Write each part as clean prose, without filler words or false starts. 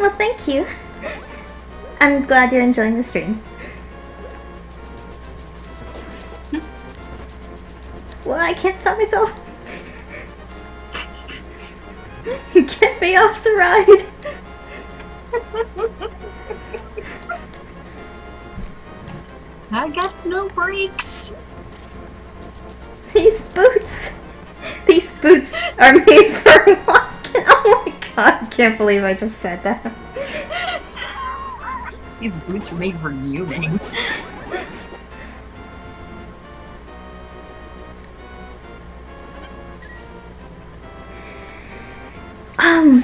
Well, thank you. I'm glad you're enjoying the stream. Well, I can't stop myself. Get me off the ride. I got no brakes. These boots are made for walking. Oh my god, I can't believe I just said that. These boots are made for viewing.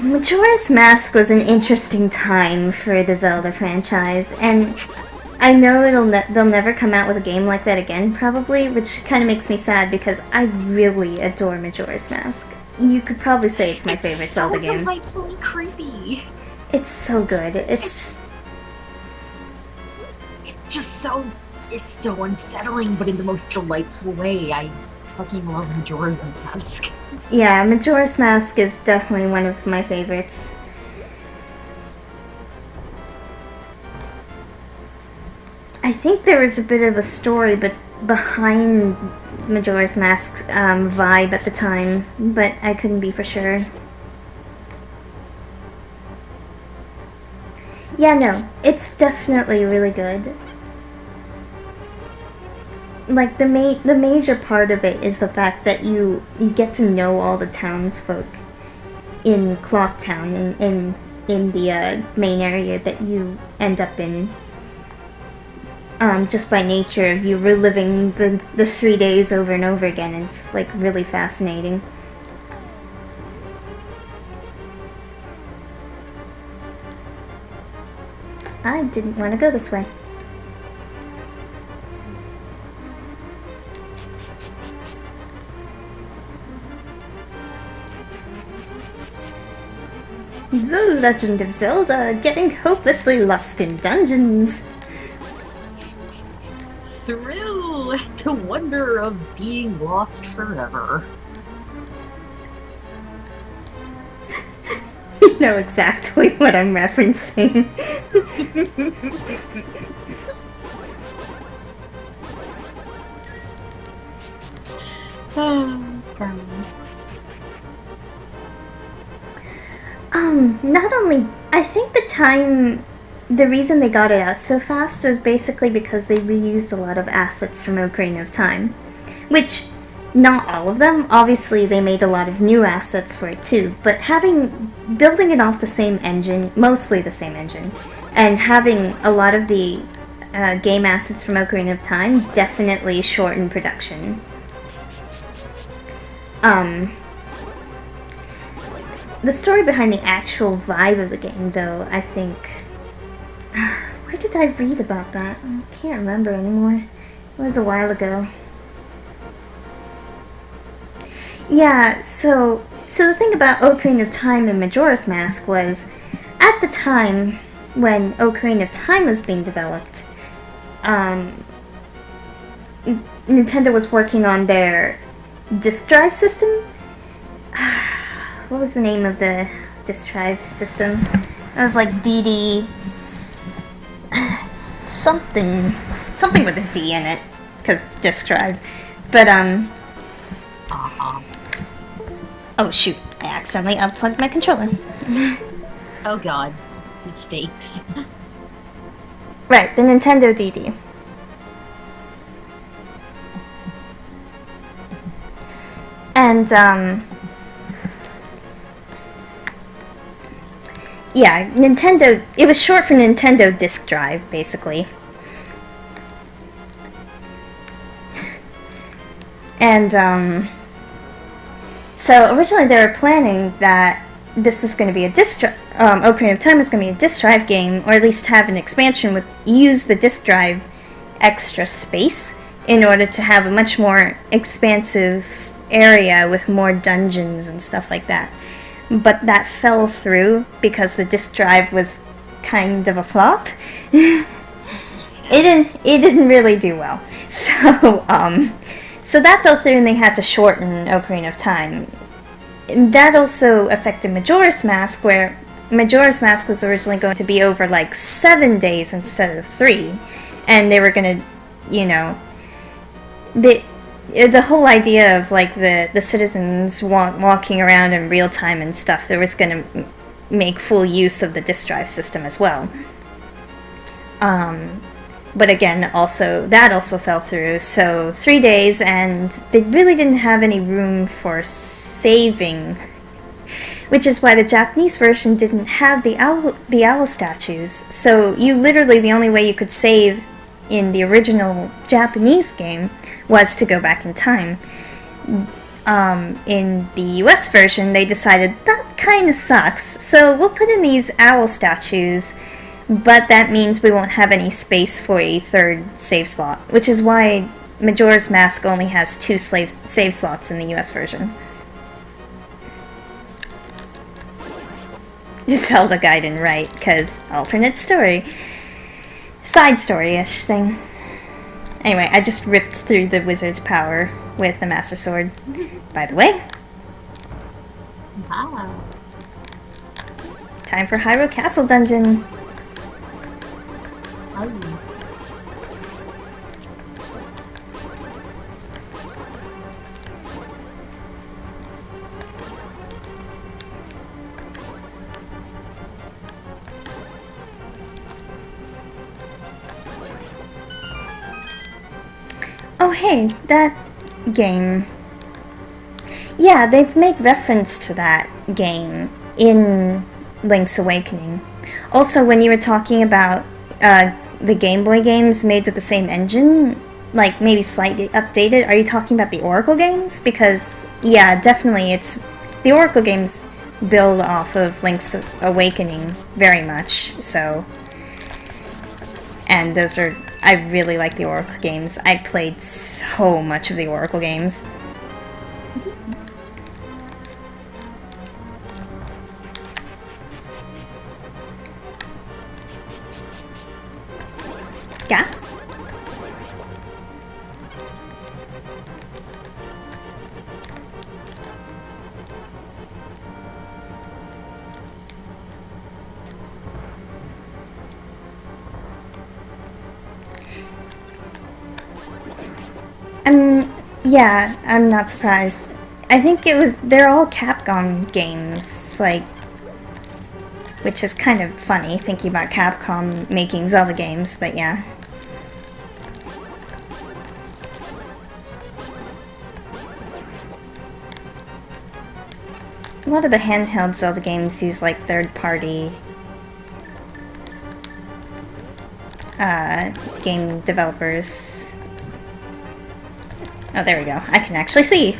Majora's Mask was an interesting time for the Zelda franchise, and I know they'll never come out with a game like that again, probably, which kind of makes me sad because I really adore Majora's Mask. You could probably say it's my favorite Zelda game. It's so delightfully creepy. It's so good. It's so unsettling, but in the most delightful way. I fucking love Majora's Mask. Yeah, Majora's Mask is definitely one of my favorites. I think there was a bit of a story behind Majora's Mask's vibe at the time, but I couldn't be for sure. Yeah, no, it's definitely really good. Like, the major part of it is the fact that you get to know all the townsfolk in Clock Town, in the main area that you end up in. Just by nature of you reliving the 3 days over and over again. It's, like, really fascinating. I didn't want to go this way. The Legend of Zelda, getting hopelessly lost in dungeons. Thrill! The wonder of being lost forever. You know exactly what I'm referencing. Not only, I think the reason they got it out so fast was basically because they reused a lot of assets from Ocarina of Time. Which, not all of them, obviously they made a lot of new assets for it too, but building it off the same engine, mostly the same engine, and having a lot of the game assets from Ocarina of Time definitely shortened production. The story behind the actual vibe of the game, though, I think... Where did I read about that? I can't remember anymore. It was a while ago. Yeah, so the thing about Ocarina of Time and Majora's Mask was, at the time when Ocarina of Time was being developed, Nintendo was working on their disk drive system. What was the name of the disk drive system? It was like DD... something with a D in it, because disk drive. But, oh shoot, I accidentally unplugged my controller. Oh god. Mistakes. Right, the Nintendo DD. And, yeah, Nintendo, it was short for Nintendo Disk Drive, basically. And, so originally they were planning that this is going to be a disk drive, Ocarina of Time is going to be a disk drive game, or at least have an expansion use the disk drive extra space in order to have a much more expansive area with more dungeons and stuff like that. But that fell through because the disk drive was kind of a flop. It didn't really do well. So that fell through and they had to shorten Ocarina of Time. And that also affected Majora's Mask, where Majora's Mask was originally going to be over like 7 days instead of 3, and they were gonna, you know, the whole idea of like the citizens walking around in real time and stuff, there was gonna make full use of the disk drive system as well. But again, that also fell through. So 3 days, and they really didn't have any room for saving, which is why the Japanese version didn't have the owl statues. So the only way you could save in the original Japanese game was to go back in time. In the US version, they decided that kind of sucks, so we'll put in these owl statues, but that means we won't have any space for a third save slot, which is why Majora's Mask only has 2 save slots in the US version. Zelda Gaiden, right, because alternate story. Side story-ish thing. Anyway, I just ripped through the wizard's power with the Master Sword, by the way. Ah. Time for Hyrule Castle Dungeon. Oh hey, that game. Yeah, they've made reference to that game in Link's Awakening. Also, when you were talking about the Game Boy games made with the same engine, like maybe slightly updated, are you talking about the Oracle games? Because, yeah, definitely the Oracle games build off of Link's Awakening very much, so. And I really like the Oracle games. I played so much of the Oracle games. Yeah? Yeah, I'm not surprised. I think they're all Capcom games, like, which is kind of funny, thinking about Capcom making Zelda games, but yeah. A lot of the handheld Zelda games use, like, third-party game developers. Oh, there we go. I can actually see!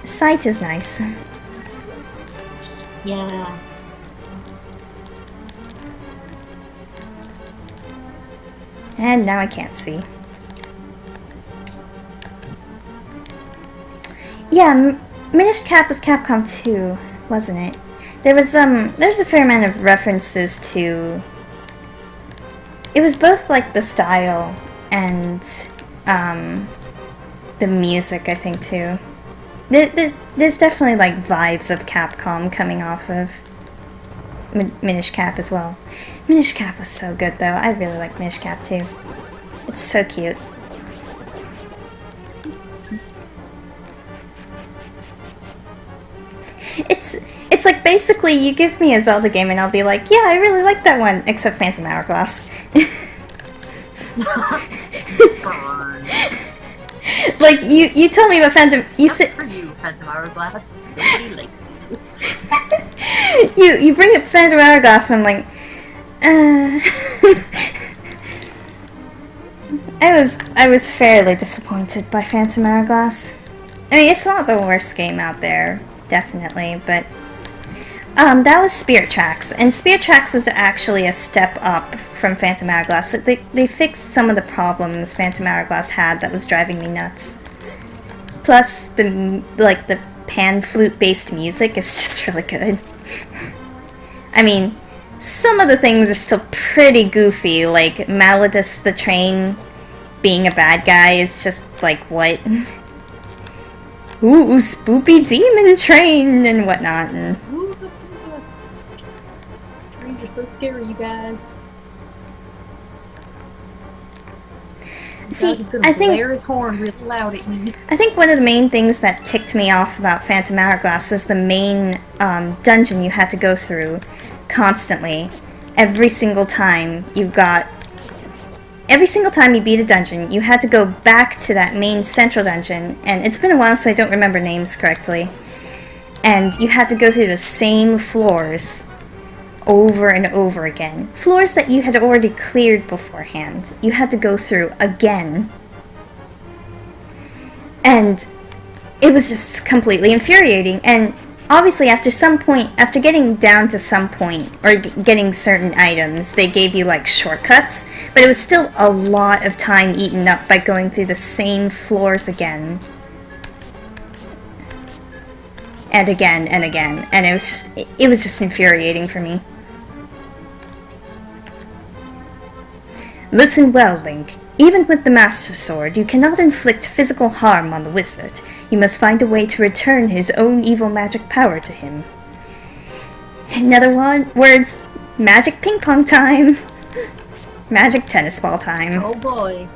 Sight is nice. Yeah. And now I can't see. Yeah, Minish Cap was Capcom 2, wasn't it? There's a fair amount of references to. It was both like the style and the music, I think, too. There's definitely like vibes of Capcom coming off of Minish Cap as well. Minish Cap was so good, though. I really like Minish Cap too. It's so cute. It's like basically you give me a Zelda game and I'll be like, yeah, I really like that one, except Phantom Hourglass. Like you tell me about Phantom. For you, Phantom Hourglass. Nobody likes you. You bring up Phantom Hourglass and I'm like, I was fairly disappointed by Phantom Hourglass. I mean, it's not the worst game out there, definitely, but that was Spirit Tracks, and Spirit Tracks was actually a step up from Phantom Hourglass. They fixed some of the problems Phantom Hourglass had that was driving me nuts. Plus, the pan flute based music is just really good. I mean, some of the things are still pretty goofy, like Malladus the Train being a bad guy is just like, what? ooh, spoopy demon train and whatnot. And Ooh, trains are so scary, you guys. see, He's gonna I think blare his horn really loud at me. I think one of the main things that ticked me off about Phantom Hourglass was the main dungeon you had to go through constantly. Every single time you beat a dungeon, you had to go back to that main central dungeon, and it's been a while so I don't remember names correctly. And you had to go through the same floors over and over again. Floors that you had already cleared beforehand. You had to go through again. And it was just completely infuriating. And obviously after getting down to some point, or getting certain items, they gave you like shortcuts, but it was still a lot of time eaten up by going through the same floors again. And again and again. And it was just infuriating for me. Listen well, Link. Even with the Master Sword, you cannot inflict physical harm on the wizard. You must find a way to return his own evil magic power to him. In other words, magic ping pong time. Magic tennis ball time. Oh boy.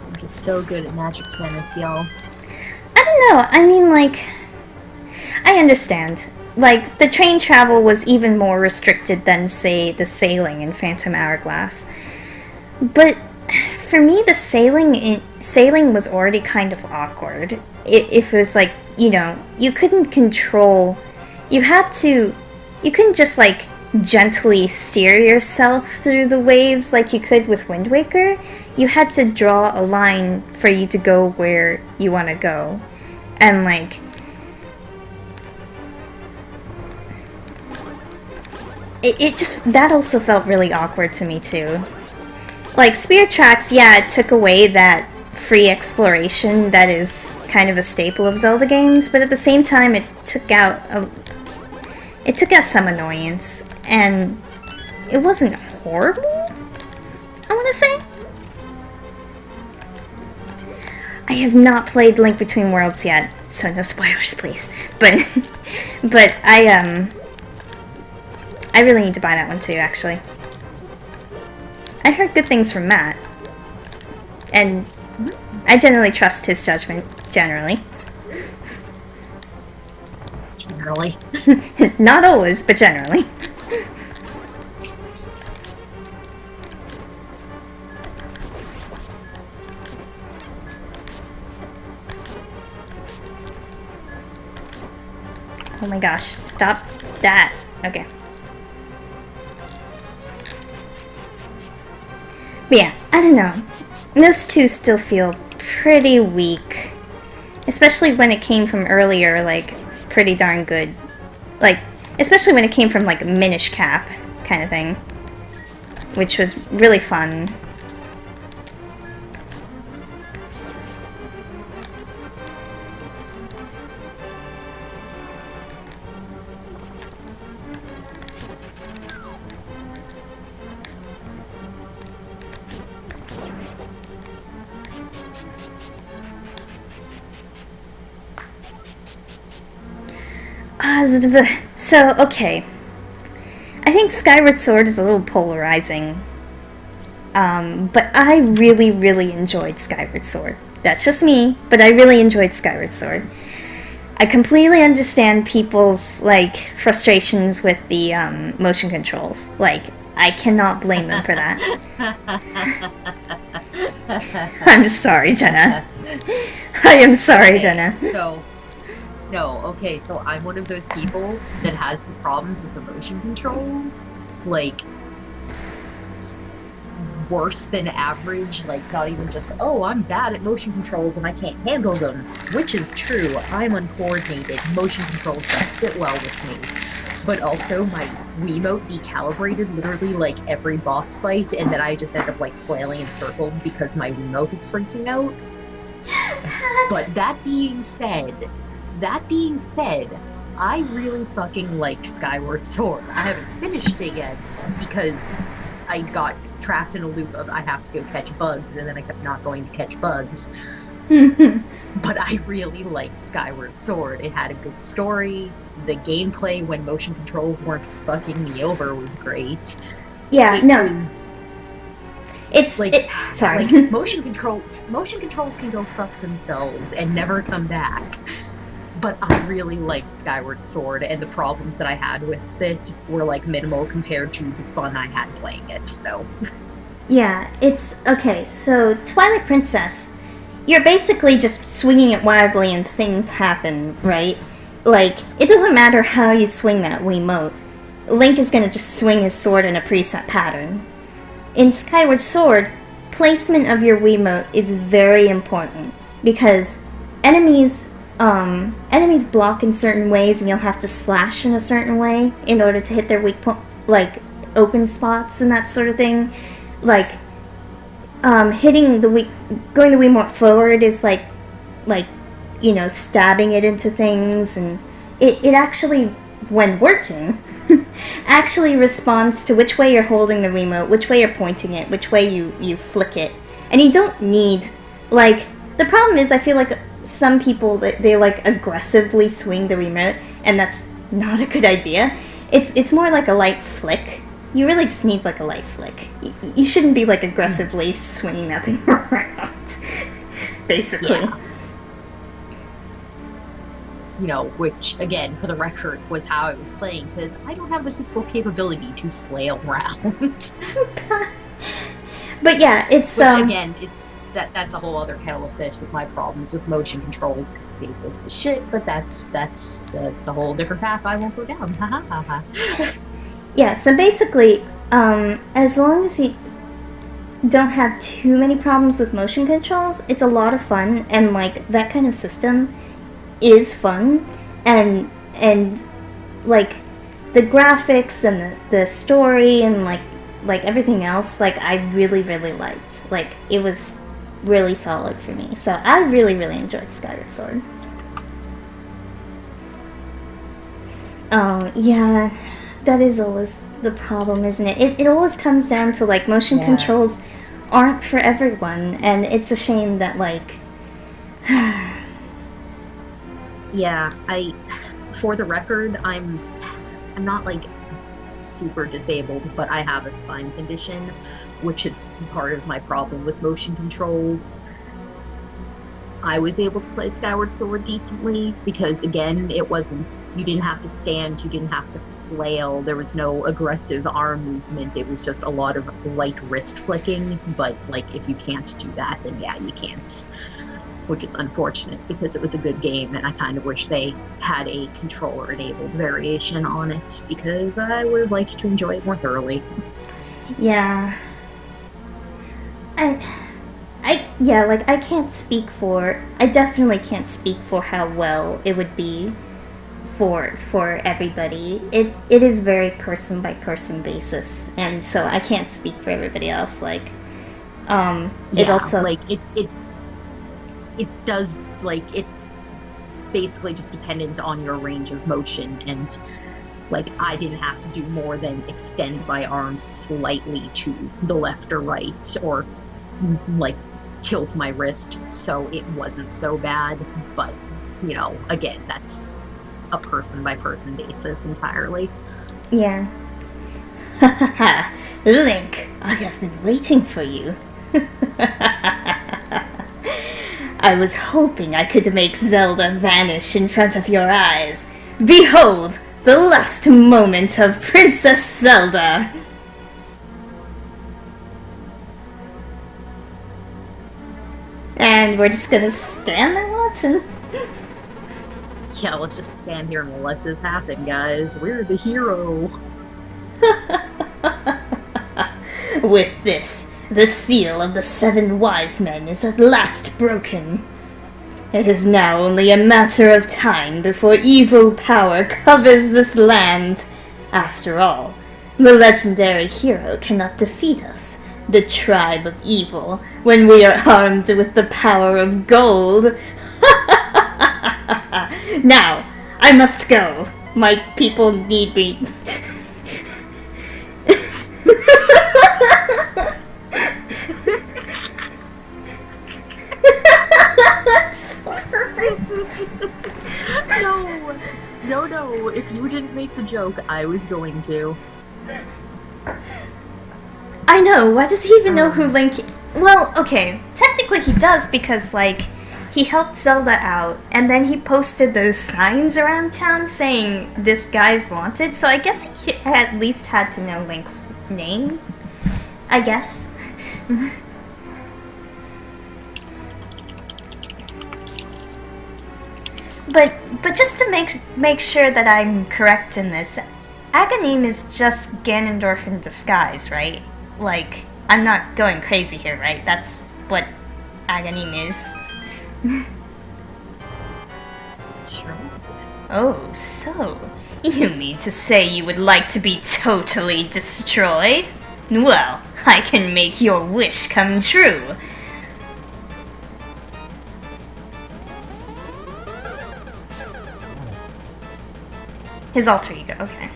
I'm just so good at magic tennis, y'all. I don't know, I mean, like, I understand. Like, the train travel was even more restricted than, say, the sailing in Phantom Hourglass. But for me, the sailing was already kind of awkward. If it was like, you couldn't control. You couldn't just like gently steer yourself through the waves like you could with Wind Waker. You had to draw a line for you to go where you want to go, and like. That also felt really awkward to me too. Like, Spirit Tracks, yeah, it took away that free exploration that is kind of a staple of Zelda games, but at the same time it took out some annoyance, and it wasn't horrible, I want to say. I have not played Link Between Worlds yet, so no spoilers, please. But I really need to buy that one too, actually. I heard good things from Matt. And I generally trust his judgment, generally. Generally. Not always, but generally. Oh my gosh, stop that. Okay. But yeah, I don't know. Those two still feel pretty weak. Especially when it came from earlier, like, pretty darn good. Like, especially when it came from, like, Minish Cap kind of thing. Which was really fun. So, okay. I think Skyward Sword is a little polarizing. But I really, really enjoyed Skyward Sword. That's just me, but I really enjoyed Skyward Sword. I completely understand people's, like, frustrations with the motion controls. Like, I cannot blame them for that. I'm sorry, Jenna. I am sorry, Jenna. So I'm one of those people that has the problems with the motion controls, like, worse than average, like, not even just, oh, I'm bad at motion controls and I can't handle them, which is true. I'm uncoordinated. Motion controls don't sit well with me. But also, my Wiimote decalibrated literally, like, every boss fight, and then I just end up, like, flailing in circles because my Wiimote is freaking out. But that being said, I really fucking like Skyward Sword. I haven't finished it yet because I got trapped in a loop of I have to go catch bugs, and then I kept not going to catch bugs. But I really liked Skyward Sword. It had a good story. The gameplay when motion controls weren't fucking me over was great. Yeah, It no, was it's like sorry. like motion controls can go fuck themselves and never come back. But I really liked Skyward Sword, and the problems that I had with it were like minimal compared to the fun I had playing it. So Yeah, it's okay. So Twilight Princess, you're basically just swinging it wildly and things happen, right? Like it doesn't matter how you swing that Wiimote. Link is gonna just swing his sword in a preset pattern. In Skyward Sword, placement of your Wiimote is very important because enemies enemies block in certain ways, and you'll have to slash in a certain way in order to hit their weak point, like open spots and that sort of thing. Like hitting the weak, going the Wiimote forward is like stabbing it into things, and it actually, when working, actually responds to which way you're holding the remote, which way you're pointing it, which way you flick it. And you don't need, like, the problem is I feel like some people, they like aggressively swing the remote, and that's not a good idea. It's more like a light flick. You really just need like a light flick. You shouldn't be like aggressively swinging that thing around, basically. yeah. Which, again, for the record, was how I was playing, because I don't have the physical capability to flail around. But yeah, it's Which, again, that's a whole other kettle of fish with my problems with motion controls, because it's ableist as shit, but that's a whole different path I won't go down. yeah. So basically, as long as you don't have too many problems with motion controls, it's a lot of fun, and like that kind of system is fun, and like the graphics and the story and like everything else, like I really liked. Like it was really solid for me, so I really enjoyed Skyward Sword. Oh yeah, that is always the problem, isn't it? It always comes down to like motion controls aren't for everyone, and it's a shame that like Yeah, for the record, I'm not like super disabled, but I have a spine condition, which is part of my problem with motion controls. I was able to play Skyward Sword decently because, again, you didn't have to stand, you didn't have to flail, there was no aggressive arm movement, it was just a lot of light wrist flicking, but like if you can't do that, then yeah, you can't. Which is unfortunate because it was a good game, and I kind of wish they had a controller-enabled variation on it because I would have liked to enjoy it more thoroughly. Yeah. I definitely can't speak for how well it would be for everybody. It is very person by person basis, and so I can't speak for everybody else. Like, it also like it does, like, it's basically just dependent on your range of motion, and like I didn't have to do more than extend my arms slightly to the left or right, or like tilt my wrist, so it wasn't so bad. But again, that's a person by person basis entirely. Yeah. Link, I have been waiting for you. I was hoping I could make Zelda vanish in front of your eyes. Behold, the last moment of Princess Zelda! And we're just gonna stand there watching. Yeah, let's just stand here and let this happen, guys. We're the hero. With this, the seal of the 7 wise men is at last broken. It is now only a matter of time before evil power covers this land. After all, the legendary hero cannot defeat us, the tribe of evil, when we are armed with the power of gold. Now, I must go. My people need me. No, if you didn't make the joke, I was going to. I know, why does he even know who Link... Well, okay, technically he does because, like, he helped Zelda out, and then he posted those signs around town saying, this guy's wanted, so I guess he at least had to know Link's name. I guess. But just to make sure that I'm correct in this, Aghanim is just Ganondorf in disguise, right? Like, I'm not going crazy here, right? That's what Aghanim is. Sure. Oh, so you mean to say you would like to be totally destroyed? Well, I can make your wish come true. His alter ego, okay.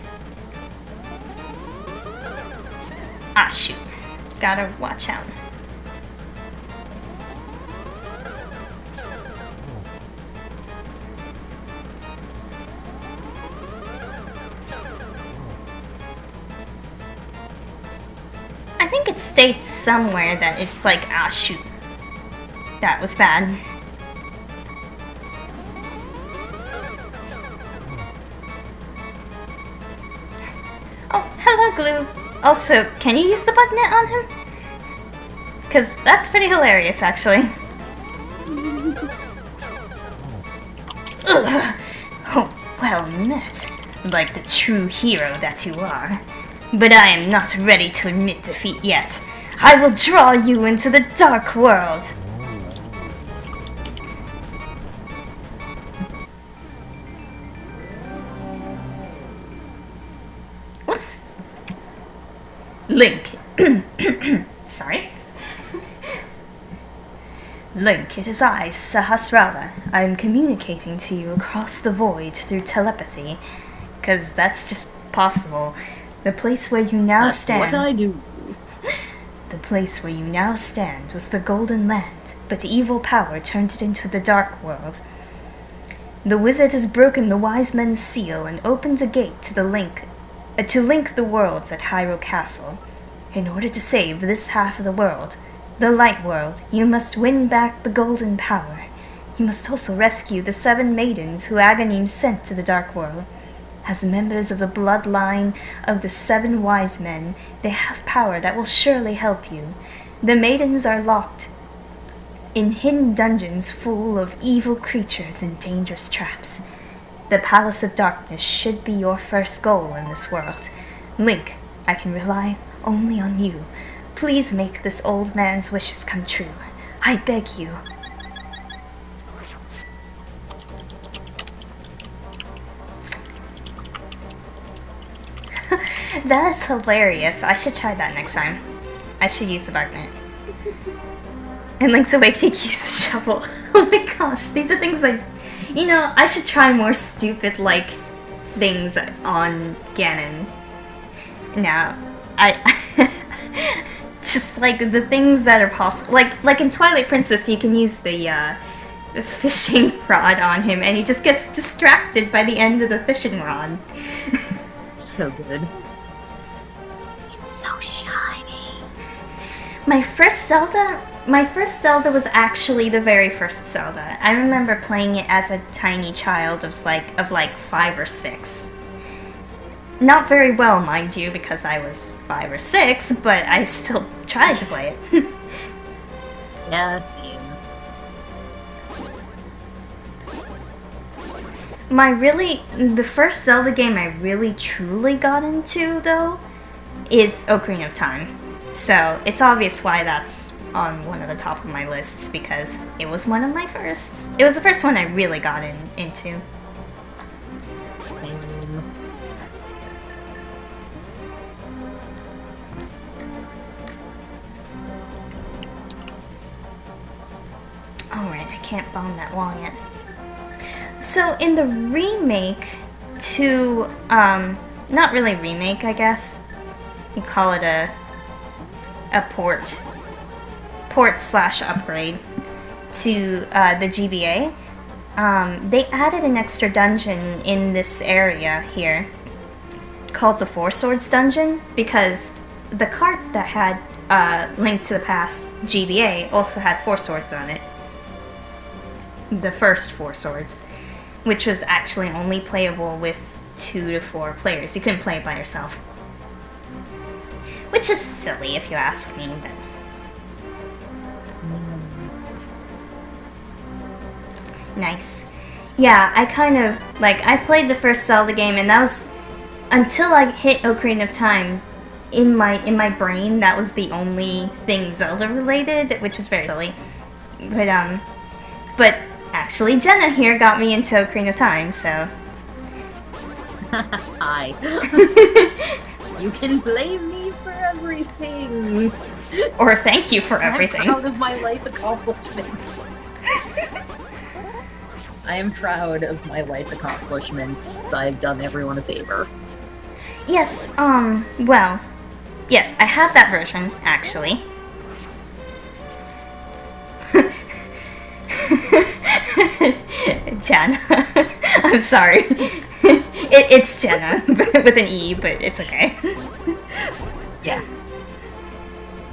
Ah, shoot. Gotta watch out. I think it states somewhere that it's like, ah, shoot. That was bad. Oh, hello, Glue. Also, can you use the bug net on him? Because that's pretty hilarious, actually. Ugh. Oh, well met, like the true hero that you are. But I am not ready to admit defeat yet. I will draw you into the Dark World. Whoops. Link. Sorry. Link, it is I, Sahasrara. I am communicating to you across the void through telepathy. 'Cause that's just possible. The place where you now stand... What I do? The place where you now stand was the Golden Land, but evil power turned it into the Dark World. The wizard has broken the wise men's seal and opened a gate to link the worlds at Hyrule Castle. In order to save this half of the world, the Light World, you must win back the golden power. You must also rescue the 7 maidens who Aghanim sent to the Dark World. As members of the bloodline of the 7 wise men, they have power that will surely help you. The maidens are locked in hidden dungeons full of evil creatures and dangerous traps. The Palace of Darkness should be your first goal in this world. Link, I can rely only on you. Please make this old man's wishes come true. I beg you. That is hilarious. I should try that next time. I should use the Darknet. And Link's Awakening uses shovel. Oh my gosh, these are things like... You know, I should try more stupid, like, things on Ganon. Now, just, like, the things that are possible. Like in Twilight Princess, you can use the fishing rod on him, and he just gets distracted by the end of the fishing rod. So good. It's so shiny. My first Zelda was actually the very first Zelda. I remember playing it as a tiny child of like 5 or 6. Not very well, mind you, because I was 5 or 6, but I still tried to play it. Yeah, same. The first Zelda game I really truly got into, though, is Ocarina of Time. So it's obvious why that's on one of the top of my lists, because it was one of my firsts. It was the first one I really got into. Same. Alright, I can't bomb that wall yet. So in the remake to, not really remake, I guess. You call it a port/upgrade to the GBA. they added an extra dungeon in this area here called the Four Swords Dungeon because the cart that had Link to the Past GBA also had Four Swords on it. The first Four Swords, which was actually only playable with 2 to 4 players. You couldn't play it by yourself. Which is silly if you ask me, but... Nice. Yeah, I kind of, like, I played the first Zelda game, and that was, until I hit Ocarina of Time, in my brain, that was the only thing Zelda related, which is very silly. But actually, Jenna here got me into Ocarina of Time, so... Hi. You can blame me for everything. Or thank you for everything. I'm proud of my life accomplishments. I am proud of my life accomplishments. I've done everyone a favor. Yes, well, yes, I have that version, actually. Jenna. I'm sorry. It's Jenna, with an E, but it's okay. Yeah.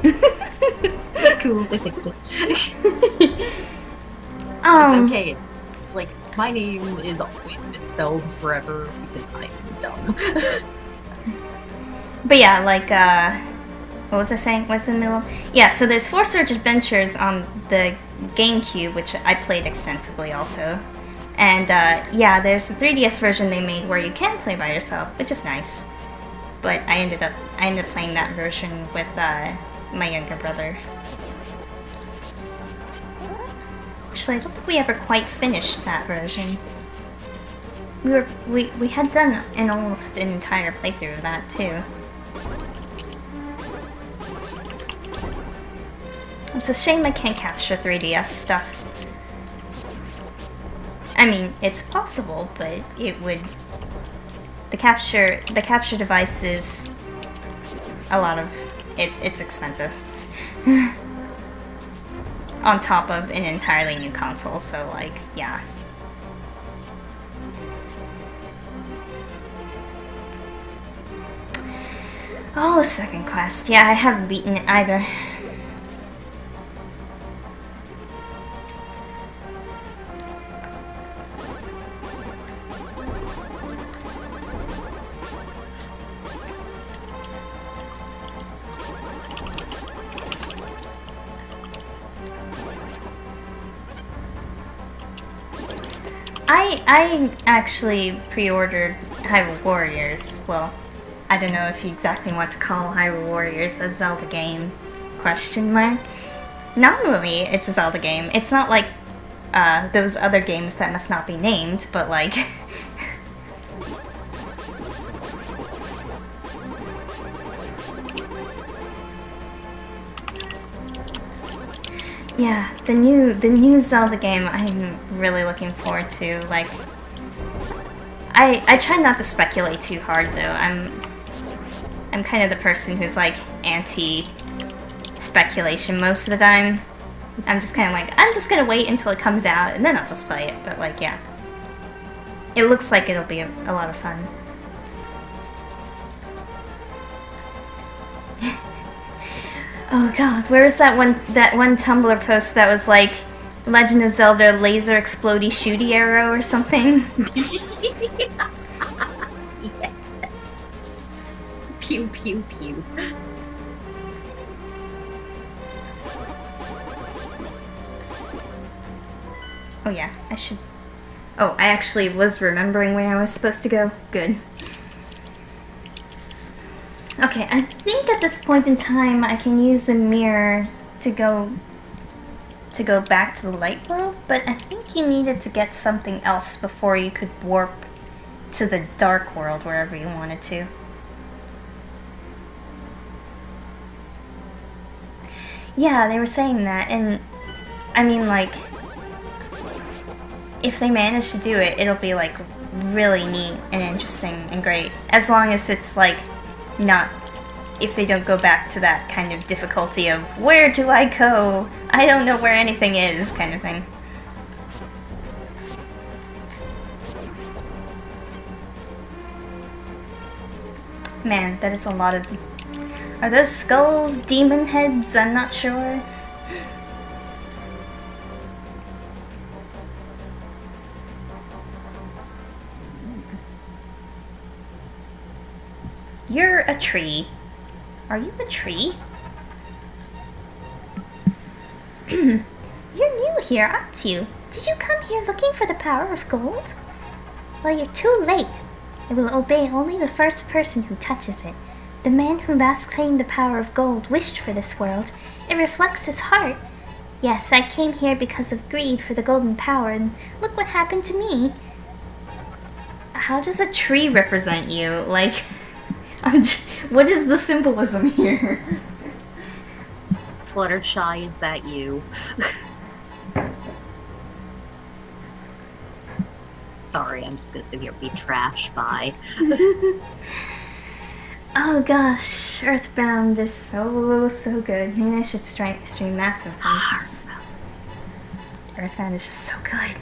It's cool, they fixed it. It's okay, it's like, my name is always misspelled forever because I'm dumb. But yeah, like, what was I saying? What's in the middle? Yeah, so there's Four Swords Adventures on the GameCube, which I played extensively also. And, yeah, there's the 3DS version they made where you can play by yourself, which is nice. But I ended up playing that version with, my younger brother. Actually, I don't think we ever quite finished that version. We had done almost an entire playthrough of that too. It's a shame I can't capture 3DS stuff. I mean, it's possible, but it would... The capture device is a lot of... It's expensive. On top of an entirely new console, so like, yeah. Oh, second quest. Yeah, I haven't beaten it either. I actually pre-ordered Hyrule Warriors. Well, I don't know if you exactly want to call Hyrule Warriors a Zelda game, question mark. Nominally, it's a Zelda game. It's not like those other games that must not be named, but like... Yeah, the new Zelda game I'm really looking forward to. Like, I try not to speculate too hard though. I'm kind of the person who's like anti-speculation most of the time. I'm just kind of like, I'm just gonna wait until it comes out and then I'll just play it. But like, yeah, it looks like it'll be a lot of fun. Oh god, where was that one Tumblr post that was like Legend of Zelda laser explodey shooty arrow or something? Yes. Pew pew pew. Oh yeah, I should... Oh, I actually was remembering where I was supposed to go. Good. Okay, I think at this point in time I can use the mirror to go back to the light world, but I think you needed to get something else before you could warp to the dark world wherever you wanted to. Yeah, they were saying that, and I mean, like, if they manage to do it, it'll be like really neat and interesting and great, as long as it's like not, if they don't go back to that kind of difficulty of where do I go? I don't know where anything is kind of thing. Man, that is a lot of... Are those skulls demon heads? I'm not sure. You're a tree. Are you a tree? You're new here, aren't you? Did you come here looking for the power of gold? Well, you're too late. It will obey only the first person who touches it. The man who last claimed the power of gold wished for this world. It reflects his heart. Yes, I came here because of greed for the golden power, and look what happened to me. How does a tree represent you? Like, what is the symbolism here? Fluttershy, is that you? Sorry, I'm just gonna sit here and be trashed by. Oh gosh, Earthbound is so good. Maybe I should stream that sometime. Earthbound is just so good.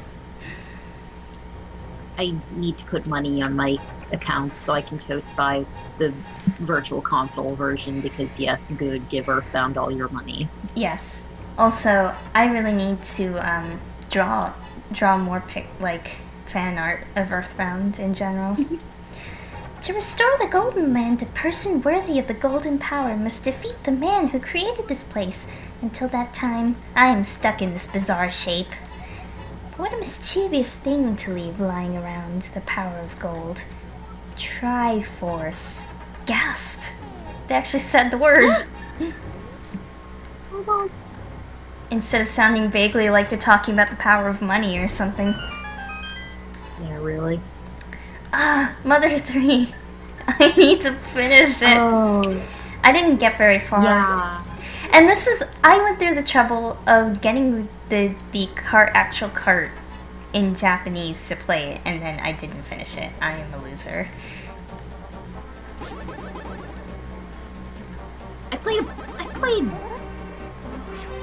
I need to put money on my account so I can totes buy the virtual console version because yes, good, give Earthbound all your money. Yes. Also, I really need to draw more fan art of Earthbound in general. To restore the Golden Land, a person worthy of the golden power must defeat the man who created this place. Until that time, I am stuck in this bizarre shape. But what a mischievous thing to leave lying around, the power of gold. Triforce. Gasp! They actually said the word. Almost. Instead of sounding vaguely like you're talking about the power of money or something. Yeah, really? Mother 3. I need to finish it. Oh. I didn't get very far. Yeah. And I went through the trouble of getting the actual cart in Japanese to play it, and then I didn't finish it. I am a loser. I played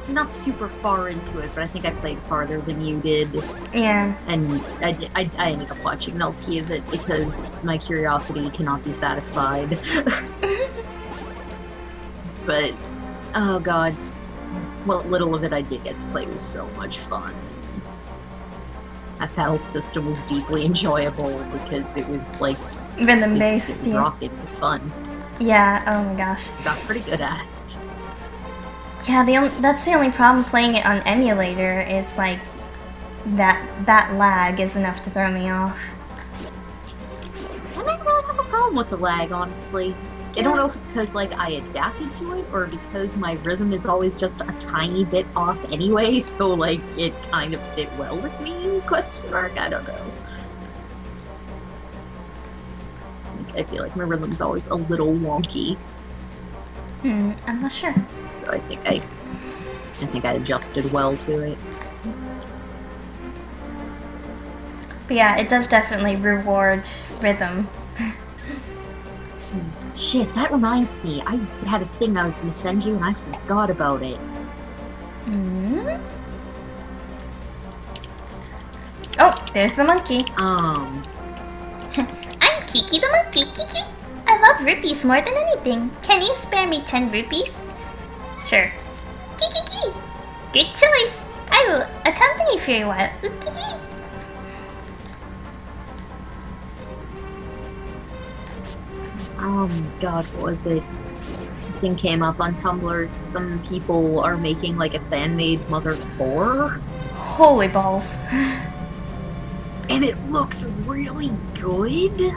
not super far into it, but I think I played farther than you did. Yeah. And I ended up watching an LP of it because my curiosity cannot be satisfied. But, oh god, what little of it I did get to play was so much fun. That battle system was deeply enjoyable because it was like Rhythm based. It was rocking. It was fun. Yeah. Oh my gosh. Got pretty good at it. Yeah. That's the only problem playing it on emulator is like that lag is enough to throw me off. I don't really have a problem with the lag, honestly. I don't know if it's because like I adapted to it or because my rhythm is always just a tiny bit off anyway, so like it kind of fit well with me, question mark, I don't know. I feel like my rhythm's always a little wonky. I'm not sure. So I think I adjusted well to it. But yeah, it does definitely reward rhythm. Shit, that reminds me. I had a thing I was going to send you and I forgot about it. Oh, there's the monkey. I'm Kiki the monkey. Kiki! I love rupees more than anything. Can you spare me 10 rupees? Sure. Kiki! Good choice. I will accompany you for a while. Kiki! God, what was it? The thing came up on Tumblr. Some people are making like a fan-made Mother 4. Holy balls. And it looks really good.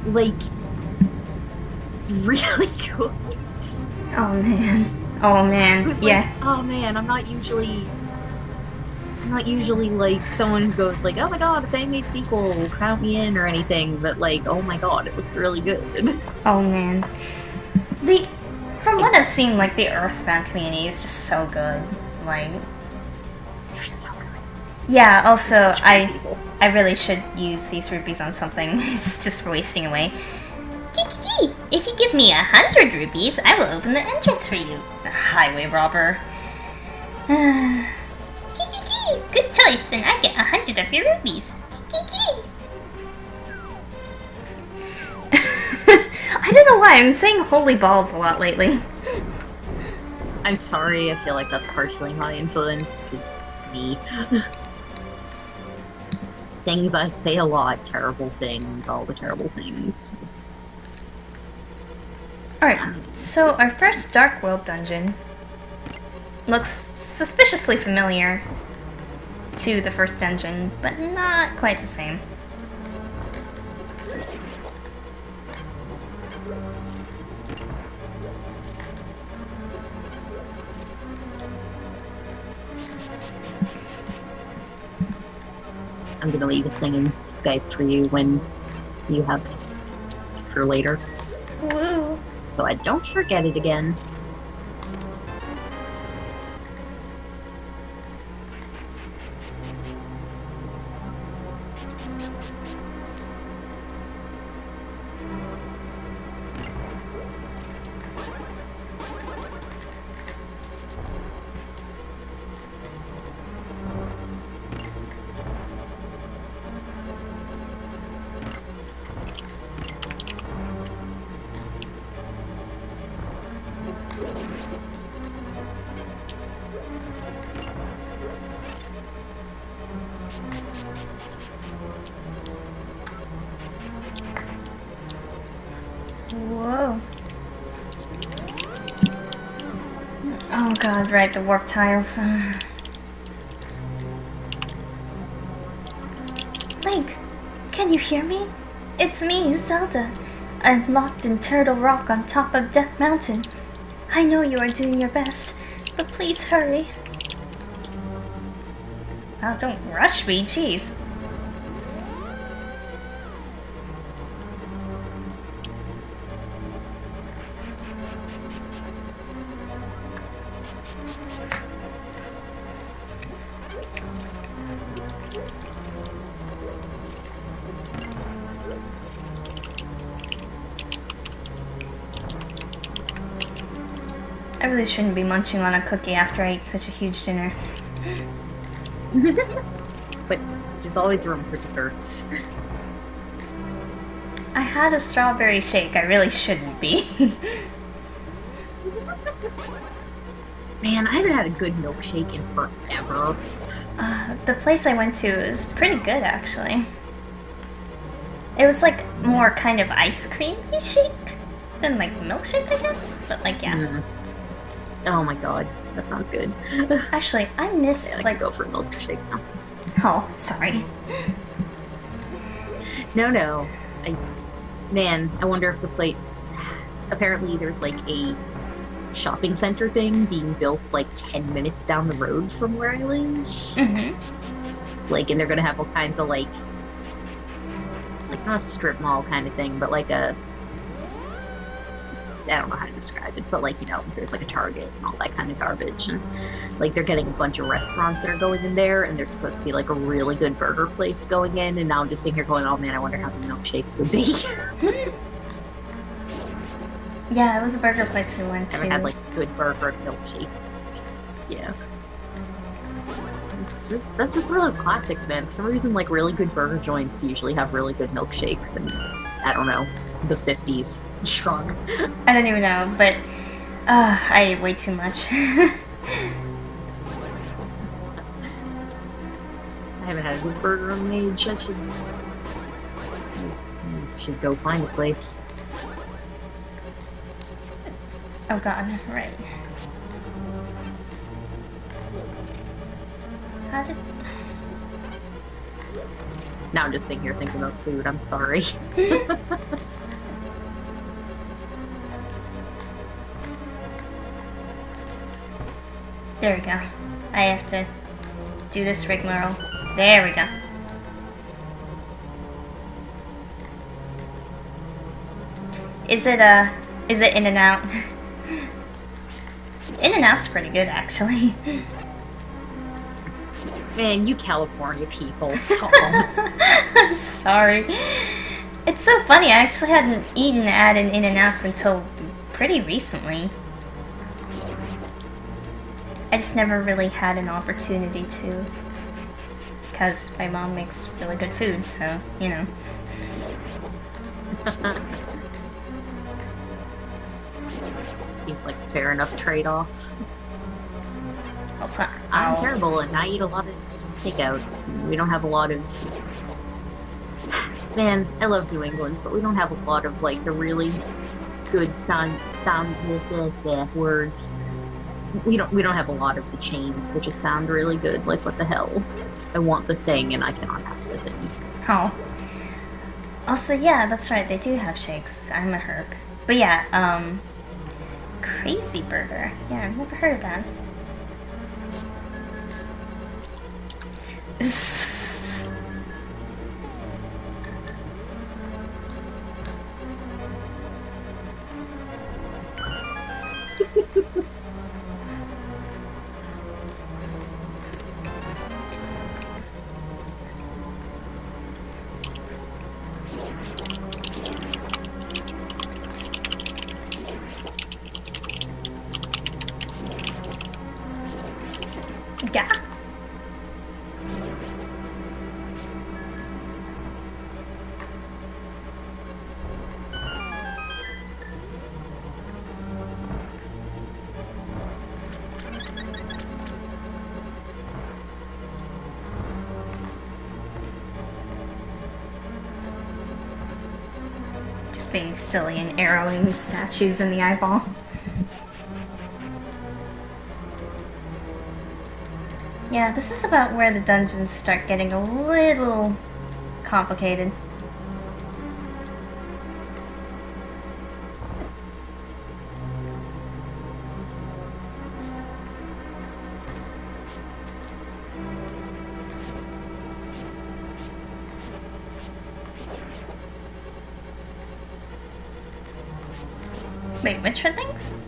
Like, really good. Oh man. Oh man. Like, Yeah. oh man, I'm not usually like someone who goes like, oh my god, a fan-made sequel, count me in or anything, but like, oh my god, it looks really good. Oh man. From what I've seen, like the Earthbound community is just so good. Like, They're so good. yeah, also They're such good people. I really should use these rupees on something. It's just wasting away. Kiki! If you give me 100 rupees, I will open the entrance for you. Highway robber. Kiki! Good choice, then I get 100 of your rupees. Kiki! I don't know why, I'm saying holy balls a lot lately. I'm sorry, I feel like that's partially my influence, because me. Things I say a lot, terrible things, all the terrible things. Alright, so our first Dark World dungeon looks suspiciously familiar to the first dungeon, but not quite the same. I'm gonna leave a thing in Skype for you when you have for later, Woo! so I don't forget it again. Whoa. Oh god, right, the warp tiles. Link, can you hear me? It's me, Zelda. I'm locked in Turtle Rock on top of Death Mountain. I know you are doing your best, but please hurry. Oh, don't rush me, jeez. I really shouldn't be munching on a cookie after I ate such a huge dinner. But there's always room for desserts. I had a strawberry shake, I really shouldn't be. Man, I haven't had a good milkshake in forever. The place I went to was pretty good, actually. It was like more kind of ice creamy shake than like milkshake, I guess. But like, yeah. Mm. Oh my god, that sounds good. Actually, I missed I like. could go for a milkshake now. Oh, sorry. No. Man, I wonder if the plate. Apparently, there's like a shopping center thing being built like 10 minutes down the road from where I live. Mm-hmm. Like, and they're gonna have all kinds of like not a strip mall kind of thing, but like a. I don't know how to describe it, but like, you know, there's like a Target and all that kind of garbage, and like they're getting a bunch of restaurants that are going in there, and there's supposed to be like a really good burger place going in, and now I'm just sitting here going, oh man, I wonder how the milkshakes would be. Yeah, it was a burger place we went I to. haven't had like a good burger and milkshake. Yeah. That's just one of those classics, man. For some reason, like really good burger joints usually have really good milkshakes, and I don't know, the 50s strong. I don't even know, but I ate way too much. I haven't had a good burger in an age. I should go find a place. Oh god, right. How did... Now I'm just sitting here thinking about food. I'm sorry. There we go. I have to do this rigmarole. There we go. Is it In-N-Out? In-N-Out's pretty good, actually. Man, you California people. So. I'm sorry. It's so funny, I actually hadn't eaten at an In-N-Out's until pretty recently. I just never really had an opportunity to. Because my mom makes really good food, so, you know. seems like fair enough trade-off. Also, I'm terrible and I eat a lot of takeout. We don't have a lot of... Man, I love New England, but we don't have a lot of, like, the really good sound words. We don't have a lot of the chains that just sound really good. Like, what the hell? I want the thing and I cannot have the thing. Oh. Also, yeah, that's right, they do have shakes. I'm a herb. But yeah, Crazy Burger. Yeah, I've never heard of that. Yeah. Just being silly and arrowing statues in the eyeball. Yeah, this is about where the dungeons start getting a little complicated. Wait, which for things?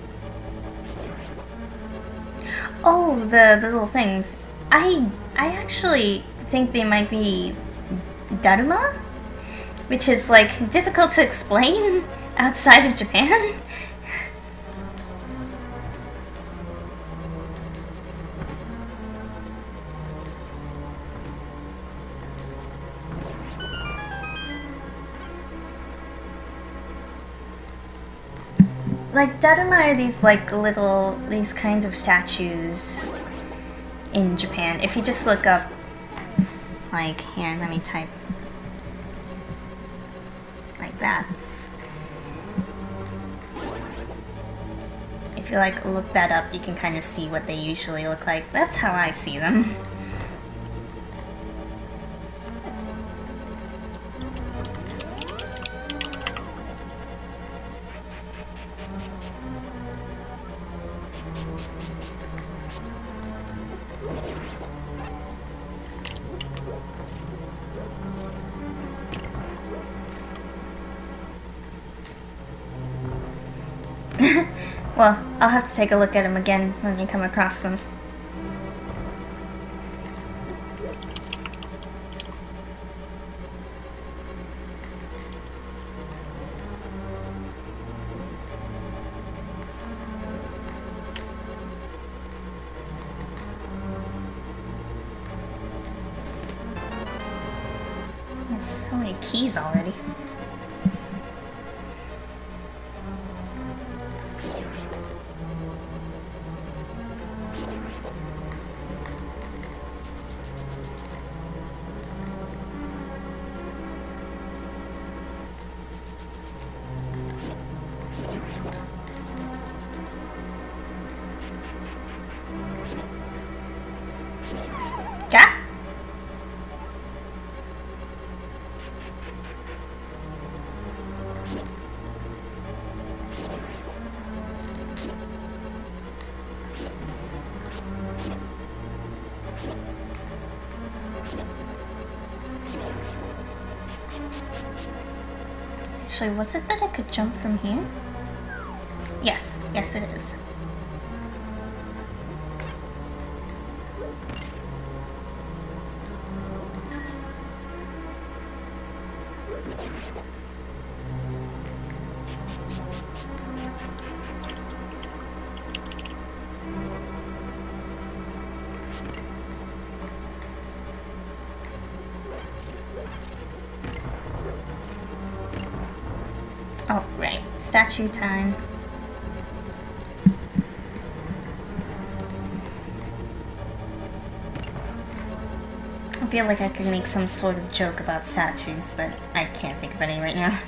Oh, the little things. I actually think they might be Daruma, which is like difficult to explain outside of Japan. Like Daruma are these like these kinds of statues in Japan. If you just look up, like, here, let me type like that. If you like look that up, you can kind of see what they usually look like. That's how I see them. Well, I'll have to take a look at them again when you come across them. There's so many keys already. Yeah? Actually, was it that I could jump from here? Yes, yes it is. Oh, right. Statue time. feel like I could make some sort of joke about statues, but I can't think of any right now.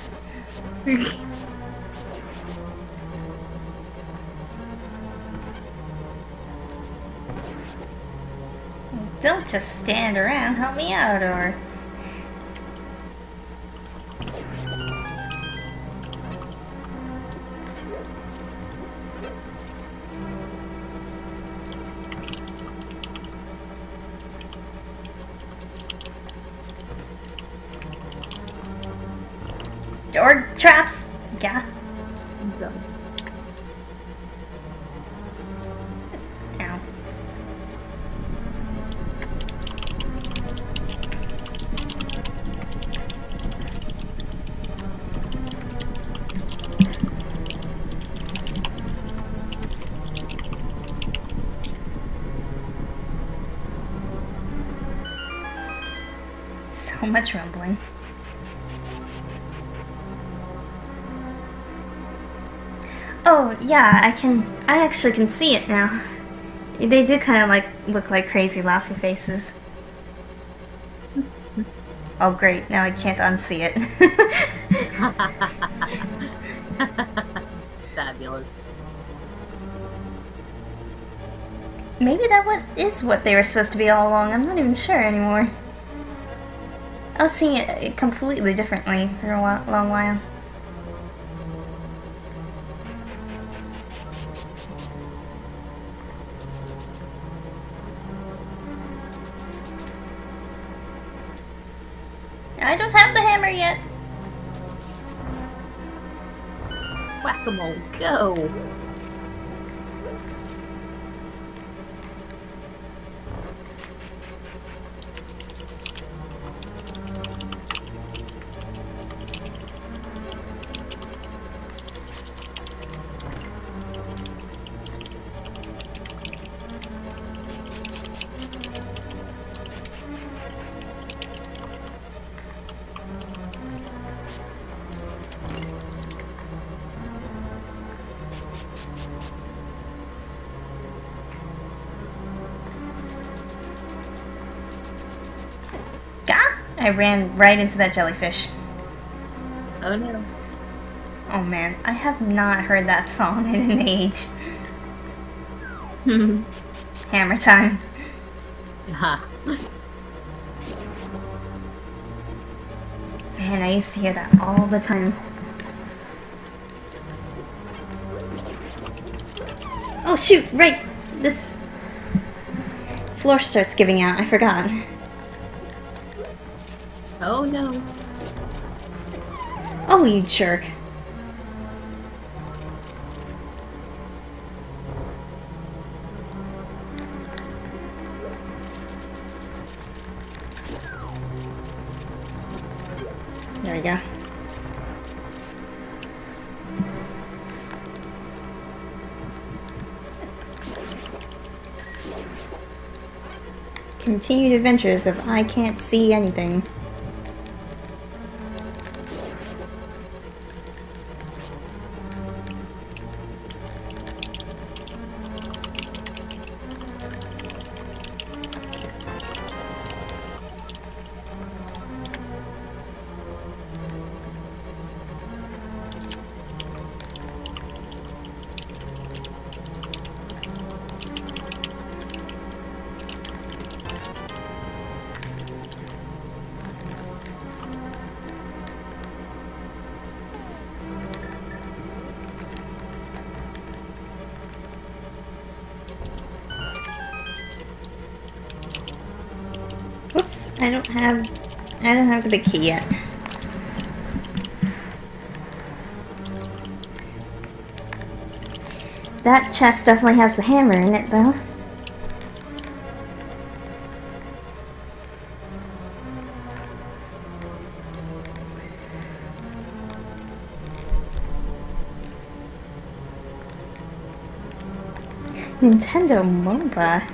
Don't just stand around, help me out, or... Or traps, yeah. So, Ow. So much rumbling. Oh, yeah, I actually can see it now. They do kind of like look like crazy laughy faces. Oh great, now I can't unsee it. fabulous. Maybe that is what they were supposed to be all along, I'm not even sure anymore. I was seeing it completely differently for a long while. I don't have the hammer yet. Whack-a-mole, go! Gah! I ran right into that jellyfish. Oh no. Oh man, I have not heard that song in an age. Hammer time. Ha. Man, I used to hear that all the time. Oh shoot, right! This floor starts giving out, I forgot. Oh no. Oh, you jerk. There we go. Continued adventures of I can't see anything. Whoops, I don't have the big key yet. That chest definitely has the hammer in it, though. Nintendo MOBA?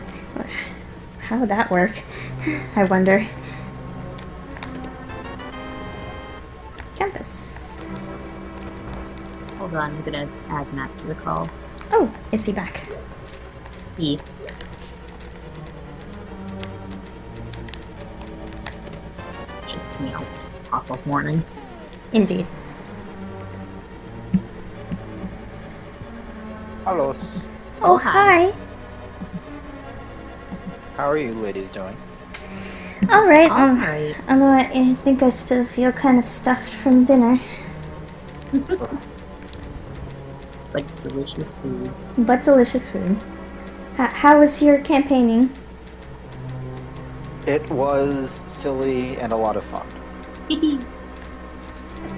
How would that work? I wonder. Campus. Hold on, I'm gonna add Matt to the call. Oh, is he back? E. pop-up warning. Indeed. Hello. Oh, hi. hi. How are you ladies doing? Alright, Alright. although I think I still feel kind of stuffed from dinner. Like delicious foods. But delicious food. How was your campaigning? It was silly and a lot of fun.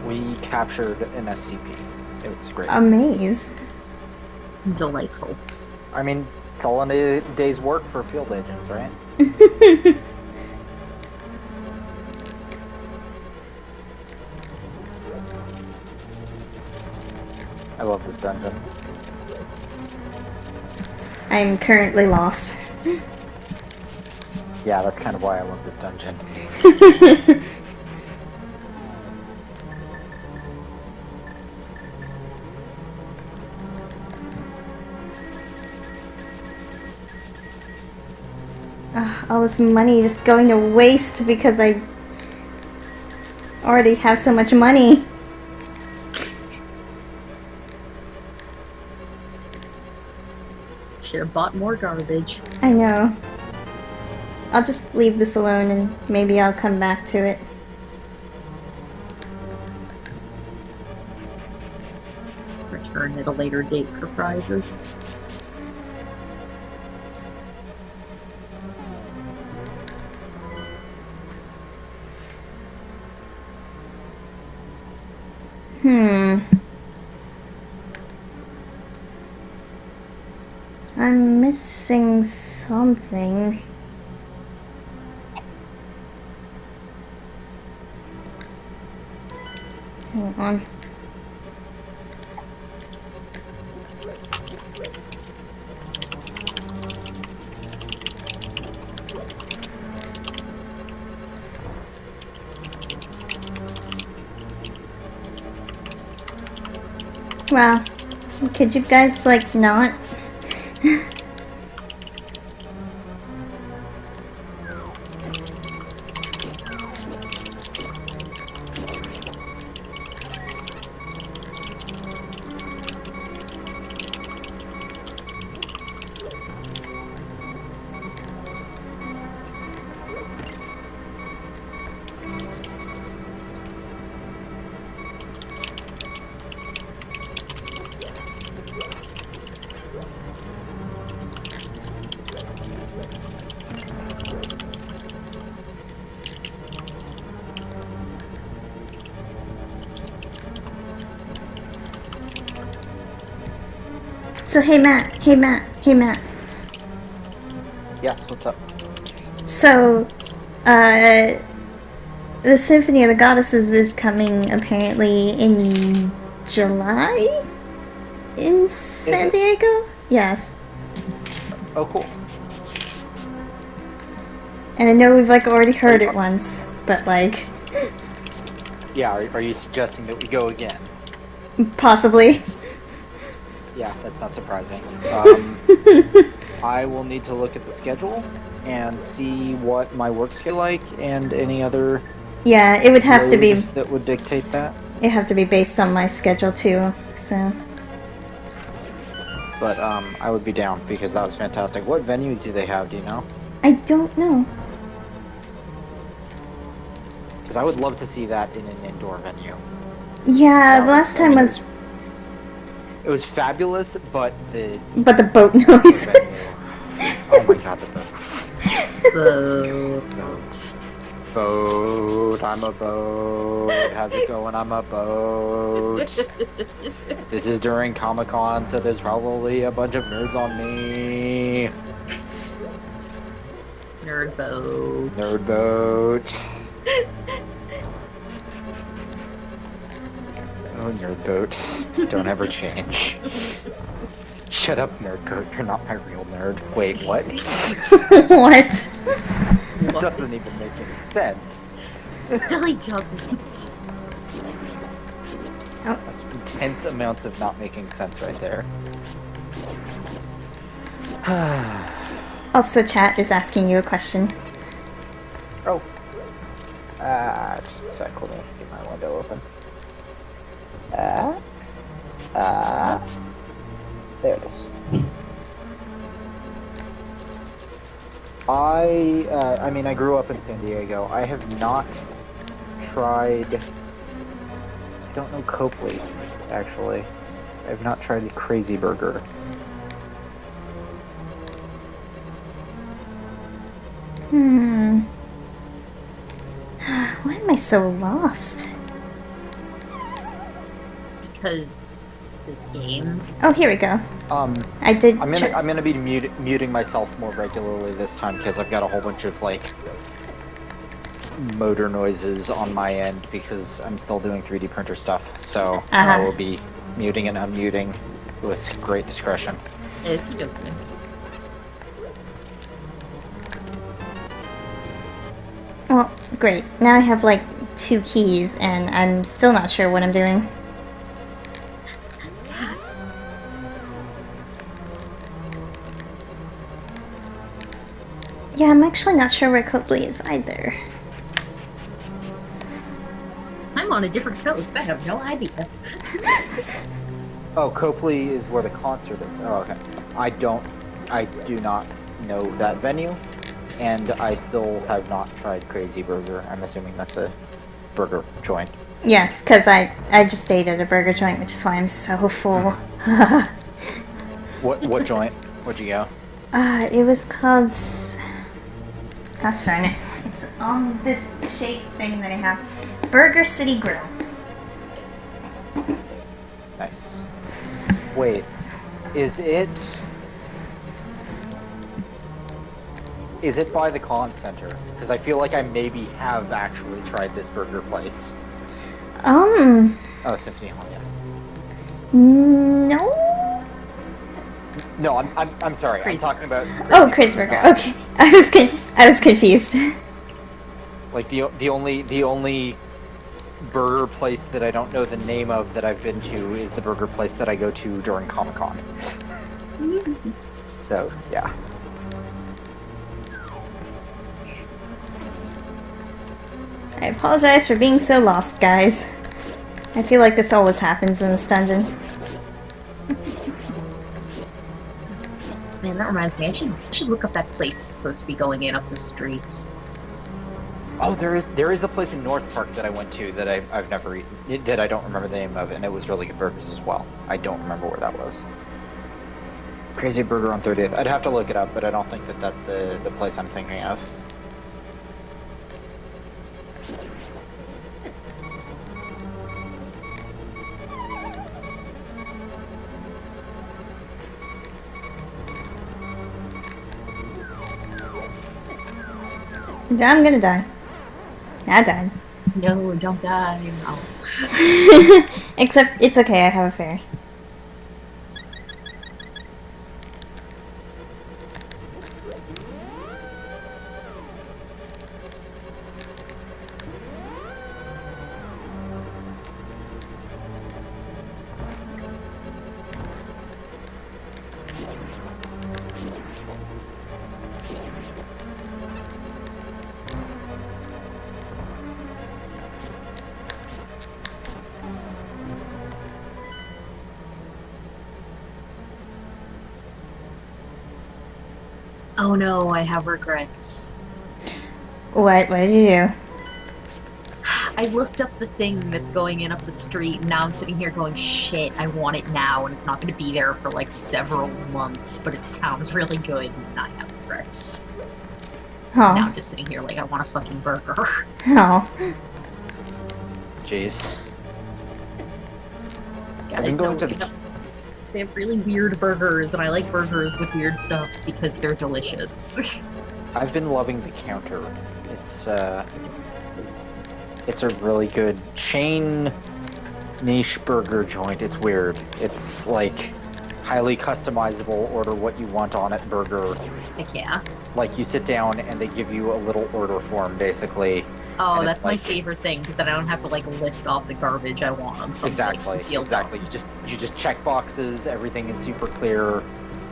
We captured an SCP. It was great. Amaze. Delightful. I mean, it's all in a day's work for field agents, right? I love this dungeon. I'm currently lost. Yeah, that's kind of why I love this dungeon. All this money just going to waste because I already have so much money. Should have bought more garbage. I know. I'll just leave this alone and maybe I'll come back to it. Return at a later date for prizes. I'm missing something. Hang on. Wow. Could you guys, like, not? So hey Matt, Yes, what's up? So, the Symphony of the Goddesses is coming apparently in July? In San it? Diego? Yes. Oh, cool. And I know we've like already heard it once, but like, Yeah, are you suggesting that we go again? possibly. Yeah, that's not surprising. I will need to look at the schedule and see what my work's like and any other Yeah, it would have to be, load that would dictate that. it'd have to be based on my schedule too, so. But I would be down because that was fantastic. What venue do they have? Do you know? I don't know. Because I would love to see that in an indoor venue. Yeah, No, the last I time mean, was, It was fabulous, but the but the boat noises. oh my god, the boats. Boat. Boat, I'm a boat. How's it going? I'm a boat. This is during Comic-Con, so there's probably a bunch of nerds on me. Nerd boat. Nerd boat. Oh, nerd boat. Don't ever change. Shut up, nerd goat. You're not my real nerd. Wait, what? What? That doesn't even make any sense. It really doesn't. Oh, Intense amounts of not making sense right there. also, chat is asking you a question. Oh. Just a sec, hold on. Get my window open. There it is. I mean, I grew up in San Diego. I have not tried... I don't know Copley, actually. I've not tried the Crazy Burger. Why am I so lost? Because this game. Oh, here we go. I did. I'm gonna be muting myself more regularly this time because I've got a whole bunch of like motor noises on my end because I'm still doing 3D printer stuff. So I will be muting and unmuting with great discretion. Okie dokie. Well, great. Now I have like 2 keys, and I'm still not sure what I'm doing. Yeah, I'm actually not sure where Copley is either. I'm on a different coast. I have no idea. Oh, Copley is where the concert is. Oh, okay. I do not know that venue, and I still have not tried Crazy Burger. I'm assuming that's a burger joint. Yes, because I just ate at a burger joint, which is why I'm so full. What joint? What'd you go? It was called... Gosh darn it. It's on this shape thing that I have. Burger City Grill. Nice. Wait, is it by the Con Center? Because I feel like I maybe have actually tried this burger place. Oh, Symphony Hall, yeah. No. No, I'm sorry. Crazy. I'm talking about. Crazy Burger. Okay, I was confused. Like the only burger place that I don't know the name of that I've been to is the burger place that I go to during Comic-Con. So yeah. I apologize for being so lost, guys. I feel like this always happens in this dungeon. Man, that reminds me. I should look up that place that's supposed to be going in up the street. Oh, there is the place in North Park that I went to that I've never eaten, that I don't remember the name of, and it was really good burgers as well. I don't remember where that was. Crazy Burger on 30th. I'd have to look it up, but I don't think that that's the place I'm thinking of. I'm gonna die. I died. No, don't die. No. Except, it's okay, I have a fairy. Oh no, I have regrets. What did you do? I looked up the thing that's going in up the street, and now I'm sitting here going, shit, I want it now, and it's not going to be there for like several months, but it sounds really good, and I have regrets. Now Oh. I'm just sitting here like, I want a fucking burger. Oh. Jeez. Guys, going no, to they have really weird burgers, and I like burgers with weird stuff because they're delicious. I've been loving the counter. It's a really good chain niche burger joint. It's weird. It's like highly customizable, order what you want on it burger. Heck yeah. Like you sit down and they give you a little order form basically. Oh, And that's it's my like- favorite thing, because then I don't have to like list off the garbage I want on something. Exactly. Exactly. You just check boxes, everything is super clear.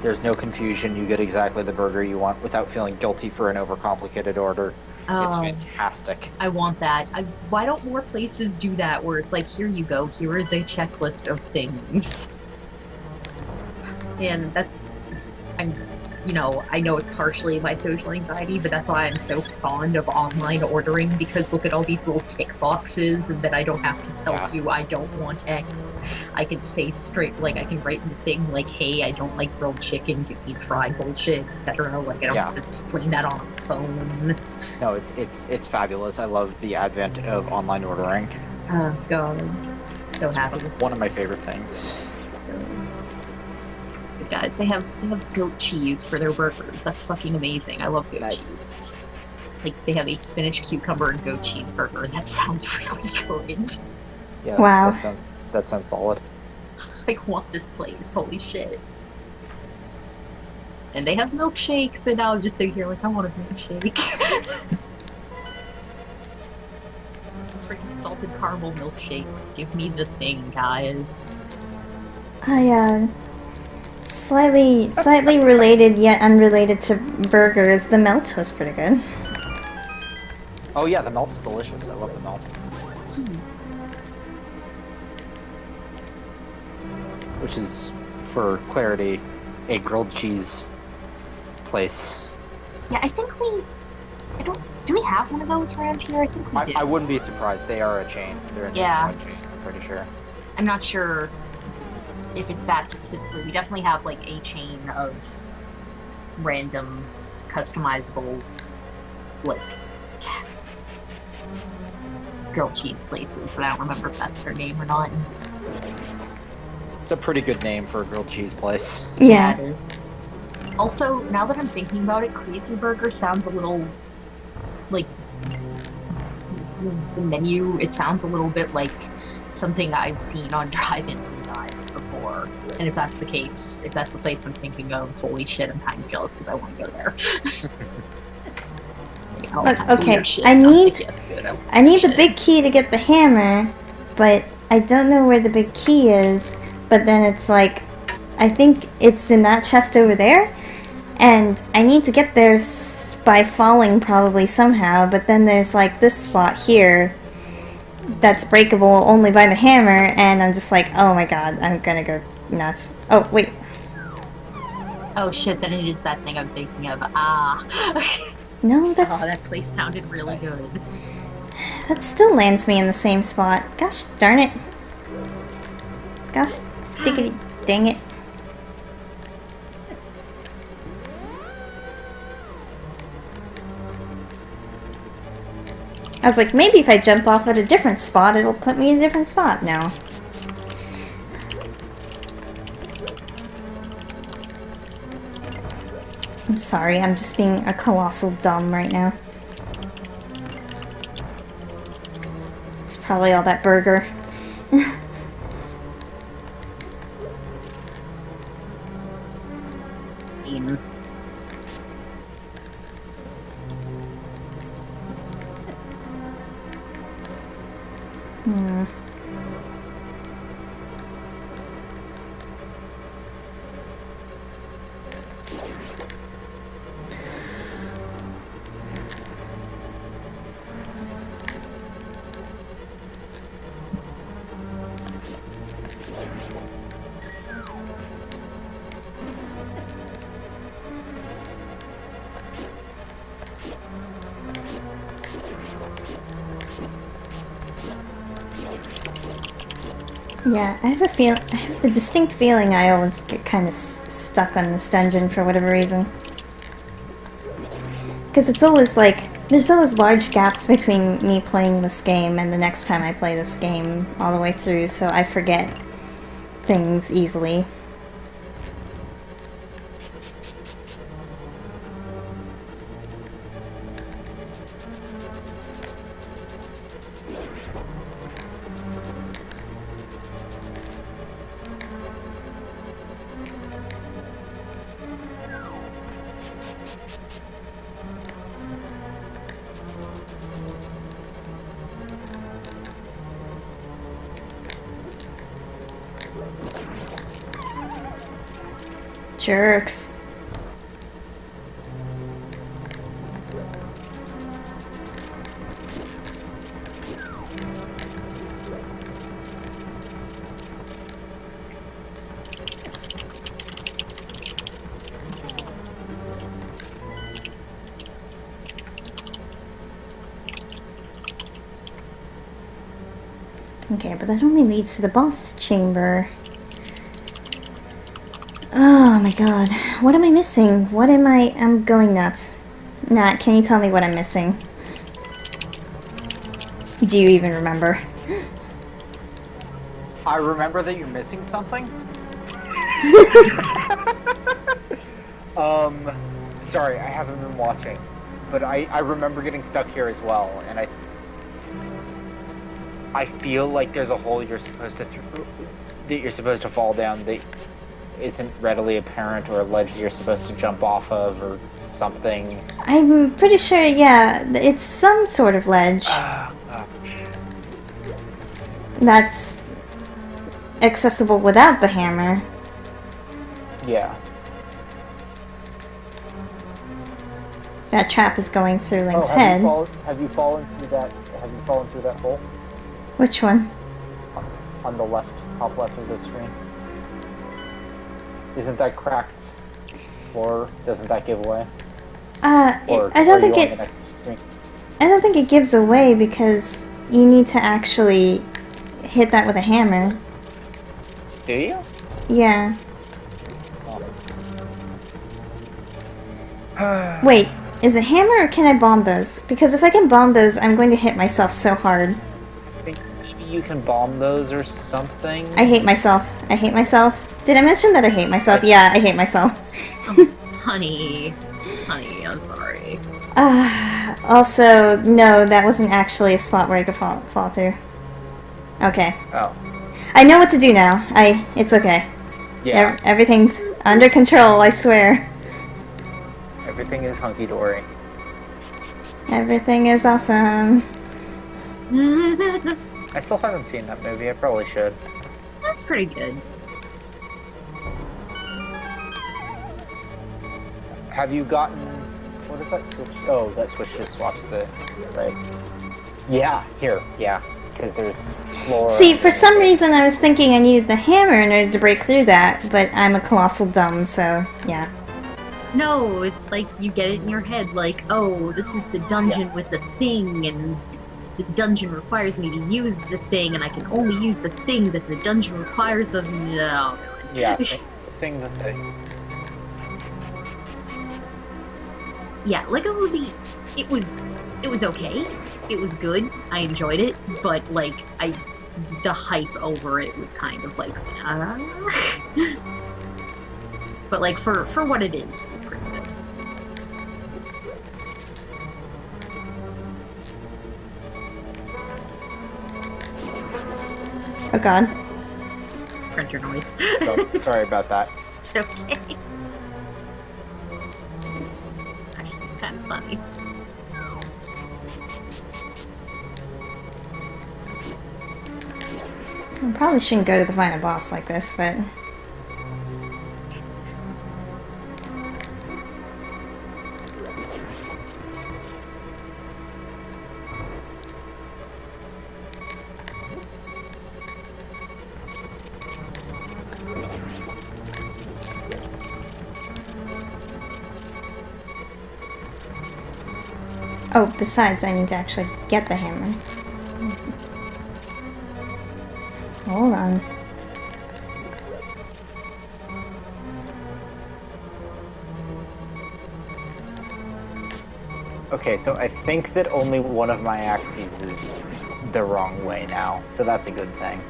There's no confusion. You get exactly the burger you want without feeling guilty for an overcomplicated order. It's Oh, fantastic. I want that. Why don't more places do that where it's like, here you go, here is a checklist of things. And I'm, I know it's partially my social anxiety, but that's why I'm so fond of online ordering because look at all these little tick boxes, and then I don't have to tell Yeah. you I don't want X. I can say straight, like, I can write in the thing, like, hey, I don't like grilled chicken, give me fried bullshit, etc. Like, I don't Yeah. have to explain that on a phone. No, it's fabulous. I love the advent of online ordering. Oh, God. So happy. One of my favorite things. But guys, they have goat cheese for their burgers. That's fucking amazing. I love goat Nice. cheese. Like they have a spinach, cucumber, and goat cheese burger. That sounds really good. Yeah. Wow. That sounds solid. I want this place. Holy shit. And they have milkshakes, and I'll just sit here like I want a milkshake. Freaking salted caramel milkshakes. Give me the thing, guys. Slightly related yet unrelated to burgers. The melt was pretty good. Oh yeah, the melt's delicious. I love the melt. Which is, for clarity, a grilled cheese place. Yeah, I think I don't. Do we have one of those around here? I think we do. I wouldn't be surprised. They are a chain. They're a Yeah. nationwide chain, I'm pretty sure. I'm not sure if it's that specifically. We definitely have like a chain of random, customizable, like grilled cheese places, but I don't remember if that's their name or not. It's a pretty good name for a grilled cheese place. Yeah. It is. Also, now that I'm thinking about it, Crazy Burger sounds a little like the menu. It sounds a little bit like something I've seen on drive-ins and dives before. And if that's the case, if that's the place I'm thinking of, holy shit, I'm kind of jealous because I want to go there. Like, all Look, kinds of okay, weird shit. I I'm need- like, yes, good, I want I need the shit. big key to get the hammer, but I don't know where the big key is. But then it's like, I think it's in that chest over there, and I need to get there by falling probably somehow. But then there's like this spot here that's breakable only by the hammer, and I'm just like, oh my god, I'm gonna go nuts. Oh wait, Oh shit, then it is that thing I'm thinking of. Ah. no, that's Oh, that place sounded really good. that still lands me in the same spot. Gosh darn it. Gosh diggity dang it. I was like, maybe if I jump off at a different spot, it'll put me in a different spot now. I'm sorry, I'm just being a colossal dumb right now. It's probably all that burger. Hmm. Yeah, I have the distinct feeling I always get kind of stuck on this dungeon for whatever reason. Because it's always like, there's always large gaps between me playing this game and the next time I play this game all the way through, so I forget things easily. Jerks. Okay, but that only leads to the boss chamber. Oh my god. What am I missing? I'm going nuts. Nat, can you tell me what I'm missing? Do you even remember? I remember that you're missing something. Sorry, I haven't been watching, but I remember getting stuck here as well, and I feel like there's a hole you're supposed to fall down that isn't readily apparent, or a ledge that you're supposed to jump off of, or something. I'm pretty sure, yeah, it's some sort of ledge that's accessible without the hammer. Yeah. That trap is going through Link's Oh, head. Have you fallen through that hole? Which one? On the left, top left of the screen. Isn't that cracked? Or doesn't that give away? Or I don't think on it. the next screen? I don't think it gives away because you need to actually hit that with a hammer. Do you? Yeah. Oh. Wait, is it hammer or can I bomb those? Because if I can bomb those, I'm going to hit myself so hard. I think maybe you can bomb those or something. I hate myself. I hate myself. Did I mention that I hate myself? Yeah, I hate myself. Honey, I'm sorry. Also, no, that wasn't actually a spot where I could fall through. Okay. Oh. I know what to do now. It's okay. Yeah. Everything's under control, I swear. Everything is hunky dory. Everything is awesome. I still haven't seen that movie. I probably should. That's pretty good. Have you gotten... What is that switch? Oh, that switch just swaps the... Right. Yeah, here. Yeah. Because there's floor... See, for some reason I was thinking I needed the hammer in order to break through that, but I'm a colossal dumb, so yeah. No, it's like you get it in your head, like, oh, this is the dungeon with the thing, and the dungeon requires me to use the thing, and I can only use the thing that the dungeon requires of me. No. Yeah, thing that they... Yeah, Lego Movie, it was okay. It was good. I enjoyed it, but like the hype over it was kind of like, but like for what it was pretty good. Oh god. Printer noise. So, sorry about that. It's okay. It's actually just kind of funny. I probably shouldn't go to the final boss like this, but... Oh, besides, I need to actually get the hammer. Hold on. Okay, so I think that only one of my axes is the wrong way now, so that's a good thing.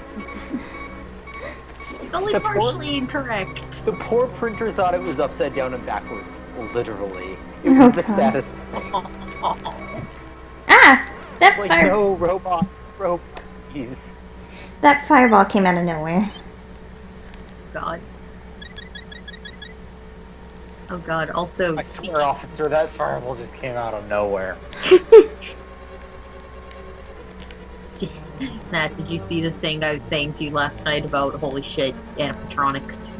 It's only partially incorrect. The poor printer thought it was upside down and backwards, literally. It Oh, was the God. saddest. Ah! That Like, fire... no, robot, please. That fireball came out of nowhere. God. Oh god, also, I speaking... swear, officer, that fireball just came out of nowhere. Matt, did you see the thing I was saying to you last night about holy shit, animatronics?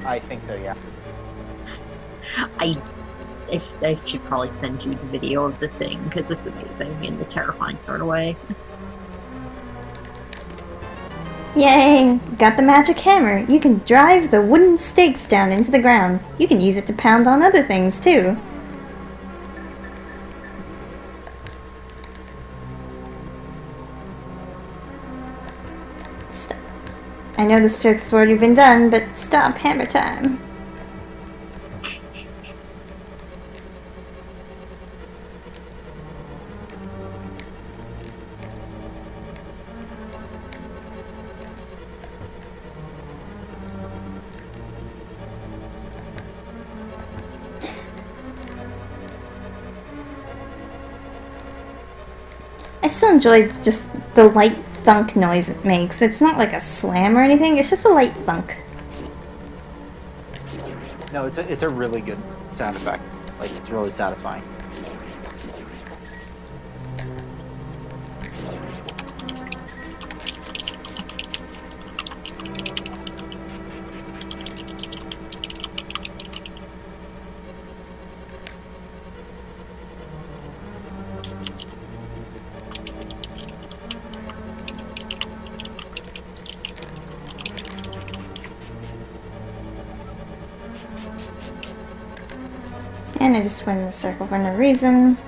I think so, yeah. I should probably send you the video of the thing, because it's amazing in the terrifying sort of way. Yay! Got the magic hammer. You can drive the wooden stakes down into the ground. You can use it to pound on other things, too. I know this joke's already been done, but stop hammer time. I still enjoy just the light thunk noise it makes. It's not like a slam or anything, it's just a light thunk. No, it's a really good sound effect. Like, it's really satisfying. And I just went in a circle for no reason.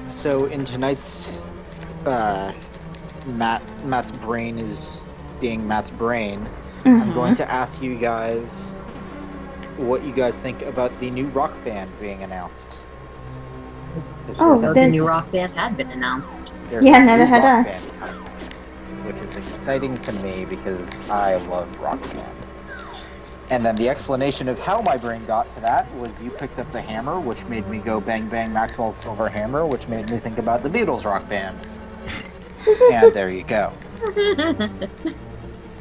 So in tonight's Matt's brain is being Matt's brain. I'm going to ask you guys what you guys think about the new rock band being announced. Oh, So the there's- new rock band had been announced. There's Yeah, a neither new had rock I. band coming, which is exciting to me because I love rock band. And then the explanation of how my brain got to that was you picked up the hammer, which made me go bang bang Maxwell's Silver Hammer, which made me think about the Beatles rock band. And there you go.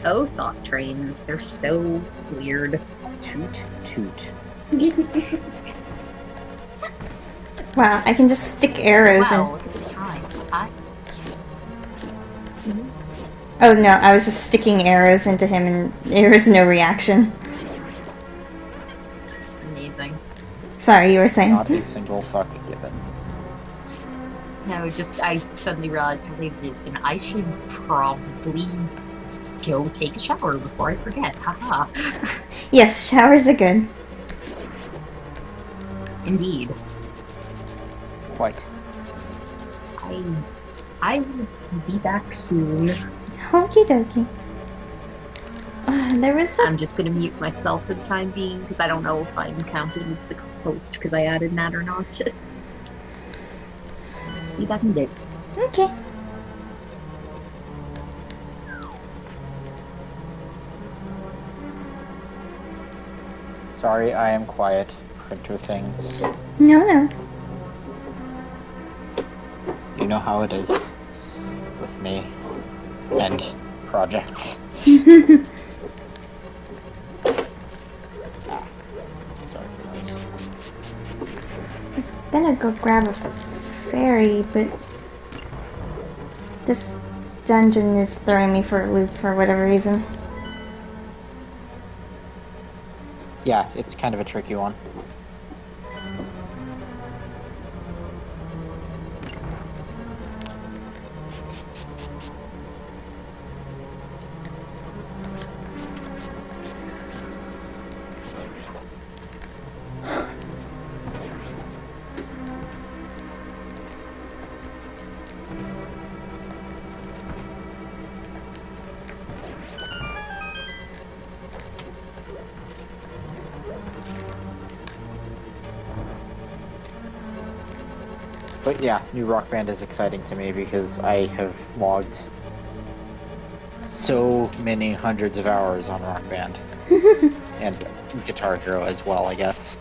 Oh, thought trains. They're so weird. Toot toot. Wow, I can just stick arrows wow, in. look at the time. Oh no, I was just sticking arrows into him and there was no reaction. Amazing. Sorry, you were saying. Not a single fuck given. No, just I suddenly realized what it is, and I should probably go take a shower before I forget. Haha. Yes, showers are good. Indeed. Quite. I will be back soon. Okie dokie. There was a... I'm just gonna mute myself for the time being because I don't know if I'm counted as the host because I added Matt or not. Be back in a bit. Okay. Sorry, I am quiet. Printer things. No. You know how it is with me and projects. Sorry for those. I was gonna go grab a fairy, but this dungeon is throwing me for a loop for whatever reason. Yeah, it's kind of a tricky one. But yeah, new Rock Band is exciting to me because I have logged so many hundreds of hours on Rock Band. And Guitar Hero as well, I guess.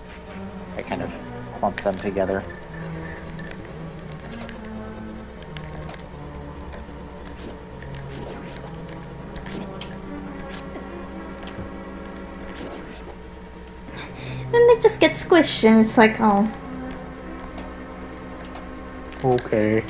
I kind of clump them together. Then they just get squished and it's like, oh. Okay.